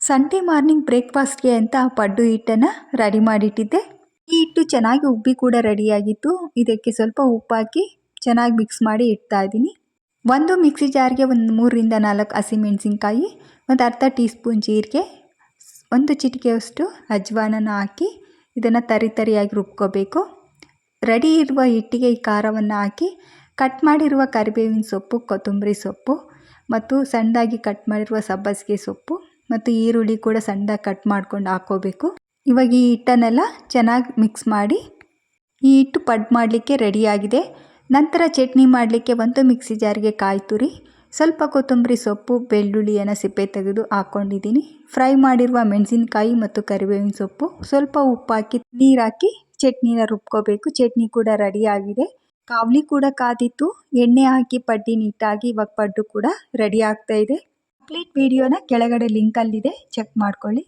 Sunday morning ಬ್ರೇಕ್ಫಾಸ್ಟ್ಗೆ ಅಂತ ಪಡ್ಡು ಹಿಟ್ಟನ್ನು ready ಮಾಡಿಟ್ಟಿದ್ದೆ. ಈ ಹಿಟ್ಟು ಚೆನ್ನಾಗಿ ಉಬ್ಬಿ ಕೂಡ ರೆಡಿಯಾಗಿತ್ತು. ಇದಕ್ಕೆ ಸ್ವಲ್ಪ ಉಪ್ಪು ಹಾಕಿ ಚೆನ್ನಾಗಿ ಮಿಕ್ಸ್ ಮಾಡಿ ಇಡ್ತಾ ಇದ್ದೀನಿ. ಒಂದು ಮಿಕ್ಸಿ ಜಾರ್ಗೆ ಒಂದು 3ರಿಂದ 4 ಹಸಿಮೆಣಸಿನ್ಕಾಯಿ, ಒಂದು ಅರ್ಧ ಟೀ ಸ್ಪೂನ್ ಜೀರಿಗೆ, ಒಂದು ಚಿಟಿಕೆಯಷ್ಟು ಅಜ್ವಾನನ ಹಾಕಿ ಇದನ್ನು ತರಿಯಾಗಿ ರುಬ್ಕೋಬೇಕು. ರೆಡಿ ಇರುವ ಹಿಟ್ಟಿಗೆ ಈ ಖಾರವನ್ನು ಹಾಕಿ ಕಟ್ ಮಾಡಿರುವ ಕರಿಬೇವಿನ ಸೊಪ್ಪು, ಕೊತ್ತಂಬರಿ ಸೊಪ್ಪು ಮತ್ತು ಸಣ್ಣದಾಗಿ ಕಟ್ ಮಾಡಿರುವ ಸಬ್ಬಸಿಗೆ ಸೊಪ್ಪು ಮತ್ತು ಈರುಳ್ಳಿ ಕೂಡ ಸಣ್ಣದಾಗಿ ಕಟ್ ಮಾಡ್ಕೊಂಡು ಹಾಕ್ಕೋಬೇಕು. ಇವಾಗ ಈ ಹಿಟ್ಟನ್ನೆಲ್ಲ ಚೆನ್ನಾಗಿ ಮಿಕ್ಸ್ ಮಾಡಿ ಈ ಹಿಟ್ಟು ಪಡ್ಡು ಮಾಡಲಿಕ್ಕೆ ರೆಡಿಯಾಗಿದೆ. ನಂತರ ಚಟ್ನಿ ಮಾಡಲಿಕ್ಕೆ ಒಂದು ಮಿಕ್ಸಿ ಜಾರಿಗೆ ಕಾಯಿ ತುರಿ, ಸ್ವಲ್ಪ ಕೊತ್ತಂಬರಿ ಸೊಪ್ಪು, ಬೆಳ್ಳುಳ್ಳಿಯನ್ನು ಸಿಪ್ಪೆ ತೆಗೆದು ಹಾಕ್ಕೊಂಡಿದ್ದೀನಿ. ಫ್ರೈ ಮಾಡಿರುವ ಮೆಣಸಿನಕಾಯಿ ಮತ್ತು ಕರಿಬೇವಿನ ಸೊಪ್ಪು, ಸ್ವಲ್ಪ ಉಪ್ಪು ಹಾಕಿ ನೀರು ಹಾಕಿ ಚಟ್ನಿನ ರುಬ್ಕೋಬೇಕು. ಚಟ್ನಿ ಕೂಡ ರೆಡಿಯಾಗಿದೆ. ಕಾವಲಿ ಕೂಡ ಕಾದಿತ್ತು. ಎಣ್ಣೆ ಹಾಕಿ ಪಡ್ಡಿ ನೀಟಾಗಿ ಇವಾಗ ಪಡ್ಡು ಕೂಡ ರೆಡಿ ಆಗ್ತಾ ಇದೆ. ಕಂಪ್ಲೀಟ್ ವಿಡಿಯೋನ ಕೆಳಗಡೆ ಲಿಂಕಲ್ಲಿದೆ, ಚೆಕ್ ಮಾಡ್ಕೊಳ್ಳಿ.